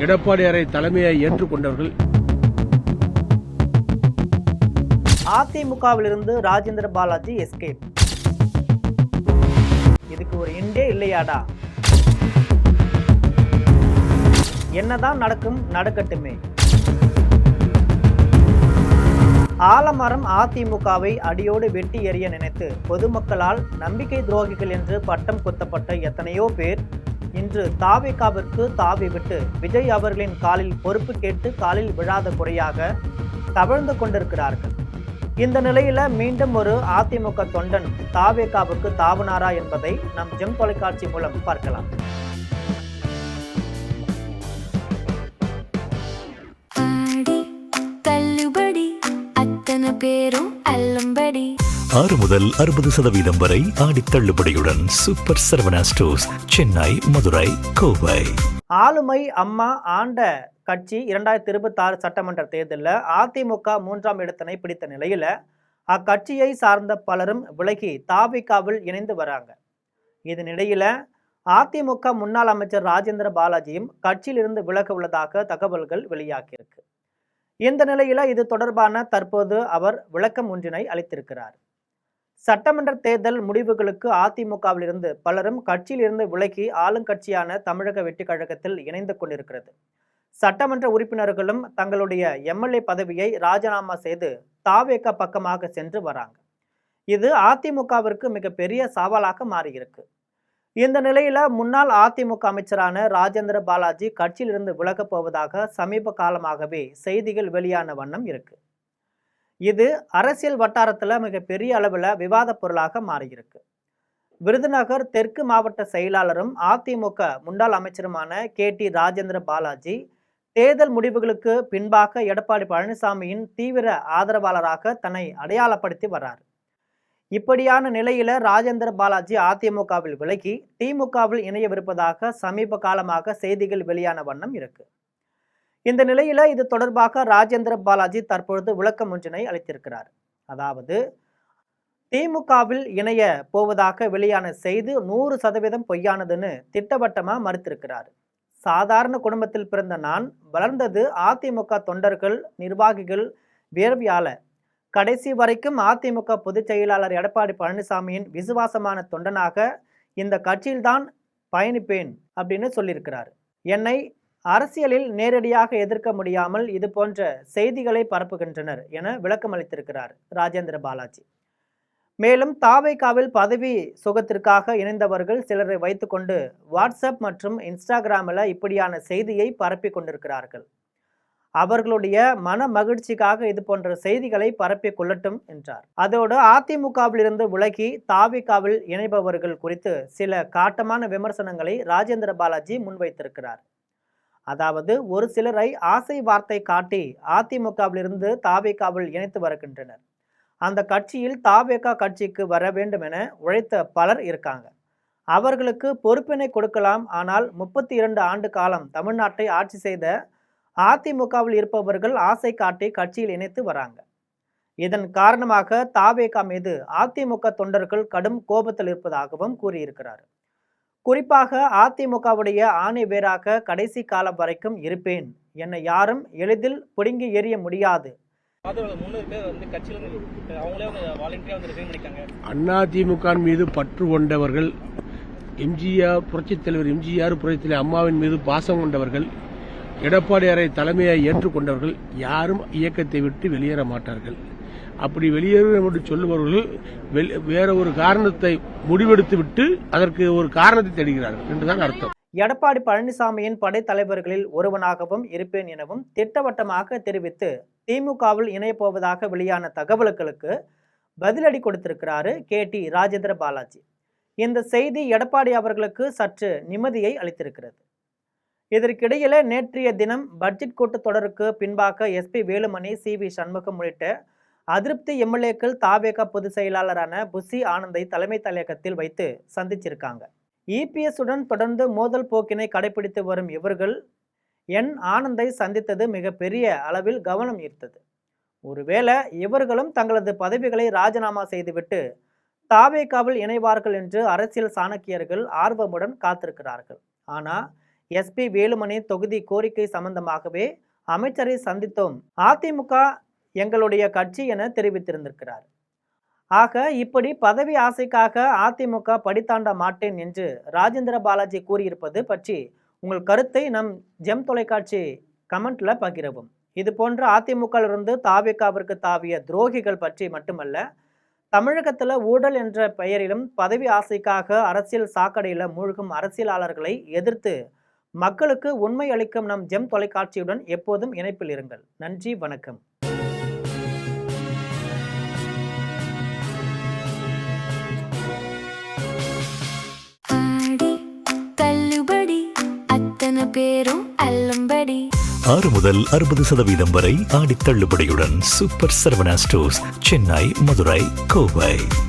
எடப்பாடியாரை தலைமையை ஏற்றுக்கொண்டவர்கள். அதிமுகவிலிருந்து ராஜேந்திர பாலாஜி எஸ்கேப். இதுக்கு ஒரு எண்டே இல்லையாடா? என்னதான் நடக்கும், நடக்கட்டுமே. ஆலமரம் அதிமுகவை அடியோடு வெட்டி எறிய நினைத்து பொதுமக்களால் நம்பிக்கை துரோகிகள் என்று பட்டம் குத்தப்பட்ட எத்தனையோ பேர் இன்று தாவேகாவிற்கு தாவி விட்டு விஜய் அவர்களின் காலில் பொறுப்பு கேட்டு காலில் விழாத குறையாக தவழ்ந்து கொண்டிருக்கிறார்கள். இந்த நிலையில மீண்டும் ஒரு அதிமுக தொண்டன் தாவேகாவுக்கு தாவுனாரா என்பதை நம் ஜெம் தொலைக்காட்சி மூலம் பார்க்கலாம். பேரும் அல்லம்படி 6 முதல் 60% வரை ஆடி தள்ளுபடியுடன் சூப்பர் சரவணா ஸ்டோர்ஸ், சென்னை, மதுரை, கோவை. ஆளுமை அம்மா ஆண்ட கட்சி 2026 சட்டமன்ற தேர்தலில் அதிமுக 3ஆம் இடத்தினை பிடித்த நிலையில அக்கட்சியை சார்ந்த பலரும் விலகி தாவேகாவில் இணைந்து வராங்க. இதனிடையில அதிமுக முன்னாள் அமைச்சர் ராஜேந்திர பாலாஜியும் கட்சியிலிருந்து விலக உள்ளதாக தகவல்கள் வெளியாகியிருக்கு. இந்த நிலையில இது தொடர்பான தற்போது அவர் விளக்கம் ஒன்றினை அளித்திருக்கிறார். சட்டமன்ற தேர்தல் முடிவுகளுக்கு அதிமுகவில் இருந்து பலரும் கட்சியில் இருந்து விலகி ஆளுங்கட்சியான தமிழக வெற்றிக் கழகத்தில் இணைந்து கொண்டிருக்கிறது. சட்டமன்ற உறுப்பினர்களும் தங்களுடைய எம்எல்ஏ பதவியை ராஜினாமா செய்து தாவேகா பக்கமாக சென்று வராங்க. இது அதிமுகவிற்கு மிகப்பெரிய சவாலாக மாறியிருக்கு. இந்த நிலையில முன்னாள் அதிமுக அமைச்சரான ராஜேந்திர பாலாஜி கட்சியிலிருந்து விலகப் போவதாக சமீப காலமாகவே செய்திகள் வெளியான வண்ணம் இருக்கு. இது அரசியல் வட்டாரத்துல மிகப்பெரிய அளவில் விவாத பொருளாக மாறியிருக்கு. விருதுநகர் தெற்கு மாவட்ட செயலாளரும் அதிமுக முன்னாள் அமைச்சருமான KT ராஜேந்திர பாலாஜி தேர்தல் முடிவுகளுக்கு பின்பாக எடப்பாடி பழனிசாமியின் தீவிர ஆதரவாளராக தன்னை அடையாளப்படுத்தி வர்றார். இப்படியான நிலையில ராஜேந்திர பாலாஜி அதிமுகவில் விலகி திமுகவில் இணையவிருப்பதாக சமீப காலமாக செய்திகள் வெளியான வண்ணம் இருக்கு. இந்த நிலையில இது தொடர்பாக ராஜேந்திர பாலாஜி தற்பொழுது விளக்கம் ஒன்றினை அளித்திருக்கிறார். அதாவது, திமுகவில் இணைய போவதாக வெளியான செய்தி 100% பொய்யானதுன்னு திட்டவட்டமா மறுத்திருக்கிறார். சாதாரண குடும்பத்தில் பிறந்த நான் வளர்ந்தது அதிமுக தொண்டர்கள், நிர்வாகிகள் வேர்வையால. கடைசி வரைக்கும் அதிமுக பொதுச் செயலாளர் எடப்பாடி பழனிசாமியின் விசுவாசமான தொண்டனாக இந்த கட்சியில்தான் பயணிப்பேன் அப்படின்னு சொல்லியிருக்கிறார். என்னை அரசியலில் நேரடியாக எதிர்க்க முடியாமல் இது போன்ற செய்திகளை பரப்புகின்றனர் என விளக்கம் அளித்திருக்கிறார் ராஜேந்திர பாலாஜி. மேலும் தாவேகாவில் பதவி சுகத்திற்காக இணைந்தவர்கள் சிலரை வைத்துக்கொண்டு வாட்ஸ்அப் மற்றும் இன்ஸ்டாகிராமில் இப்படியான செய்தியை பரப்பி கொண்டிருக்கிறார்கள். அவர்களுடைய மன மகிழ்ச்சிக்காக இது போன்ற செய்திகளை பரப்பி கொள்ளட்டும் என்றார். அதோடு அதிமுகவில் இருந்து விலகி தாவேகாவில் இணைபவர்கள் குறித்து சில காட்டமான விமர்சனங்களை ராஜேந்திர பாலாஜி முன்வைத்திருக்கிறார். அதாவது, ஒரு சிலரை ஆசை வார்த்தை காட்டி அதிமுகவில் இருந்து தாவேகாவில் இணைத்து வருகின்றனர். அந்த கட்சியில் தாவேகா கட்சிக்கு வர வேண்டும் என உழைத்த பலர் இருக்காங்க. அவர்களுக்கு பொறுப்பினை கொடுக்கலாம். ஆனால் 32 ஆண்டு காலம் தமிழ்நாட்டை ஆட்சி செய்த அதிமுகவில் இருப்பவர்கள் ஆசை காட்டி கட்சியில் இணைத்து வராங்க. இதன் காரணமாக தாவேகா மீது அதிமுக தொண்டர்கள் கடும் கோபத்தில் இருப்பதாகவும் கூறியிருக்கிறார். குறிப்பாக அதிமுகவுடைய ஆணை வேறாக கடைசி காலம் வரைக்கும் இருப்பேன், என்னை யாரும் எளிதில் பிடுங்கி எறிய முடியாது. அதிமுக மீது பற்று கொண்டவர்கள், புரட்சித் தலைவர் எம்ஜிஆர், புரட்சித் தலைவர் அம்மாவின் மீது பாசம் கொண்டவர்கள், எடப்பாடியாரை தலைமையை ஏற்றுக்கொண்டவர்கள் யாரும் இயக்கத்தை விட்டு வெளியேற மாட்டார்கள். அப்படி வெளியேறும் என்று சொல்லுபவர்கள் வேற ஒரு காரணத்தை முடிவெடுத்து விட்டு அதற்கு ஒரு காரணத்தை தேடுகிறார்கள் என்றுதான் அர்த்தம். எடப்பாடி பழனிசாமியின் படைத்தலைவர்களில் ஒருவனாகவும் இருப்பேன் எனவும் திட்டவட்டமாக தெரிவித்து திமுகவில் இணையப்போவதாக வெளியான தகவல்களுக்கு பதிலடி கொடுத்திருக்கிறாரு KT ராஜேந்திர பாலாஜி. இந்த செய்தி எடப்பாடி அவர்களுக்கு சற்று நிம்மதியை அளித்திருக்கிறது. இதற்கிடையில நேற்றைய தினம் பட்ஜெட் கூட்டத்தொடருக்கு பின்பாக SP வேலுமணி, CV சண்முகம் உள்ளிட்ட அதிருப்தி எம்எல்ஏக்கள் தாவேகா பொதுச் செயலாளரான புசி ஆனந்தை தலைமை தலையகத்தில் வைத்து சந்திச்சிருக்காங்க. EPS உடன் தொடர்ந்து மோதல் போக்கினை கடைபிடித்து வரும் இவர்கள் ஆனந்தை சந்தித்தது மிகப்பெரிய அளவில் கவனம் ஈர்த்தது. ஒருவேளை இவர்களும் தங்களது பதவிகளை ராஜினாமா செய்துவிட்டு தாவேகாவில் இணைவார்கள் என்று அரசியல் சாணக்கியர்கள் ஆர்வமுடன் காத்திருக்கிறார்கள். ஆனா SP வேலுமணி தொகுதி கோரிக்கை சம்பந்தமாகவே அமைச்சரை சந்தித்தோம், அதிமுக எங்களுடைய கட்சி என தெரிவித்திருந்திருக்கிறார். ஆக இப்படி பதவி ஆசைக்காக அதிமுக படித்தாண்ட மாட்டேன் என்று ராஜேந்திர பாலாஜி கூறியிருப்பது பற்றி உங்கள் கருத்தை நம் ஜெம் தொலைக்காட்சி கமெண்ட்ல பகிரவும். இது போன்ற அதிமுகவிலிருந்து தாவேகாவிற்கு தாவிய துரோகிகள் பற்றி மட்டுமல்ல, தமிழகத்தில் ஊழல் என்ற பெயரிலும் பதவி ஆசைக்காக அரசியல் சாக்கடையில் மூழ்கும் அரசியலாளர்களை எதிர்த்து மக்களுக்கு உண்மை அளிக்கும் நம் ஜெம் தொலைக்காட்சியுடன் எப்போதும் இணைப்பில் இருங்கள். நன்றி, வணக்கம். பேரும் அல்லும்படி 6 முதல் 60% வரை ஆடி தள்ளுபடியுடன் சூப்பர் சரவணா ஸ்டோர்ஸ், சென்னை, மதுரை, கோவை.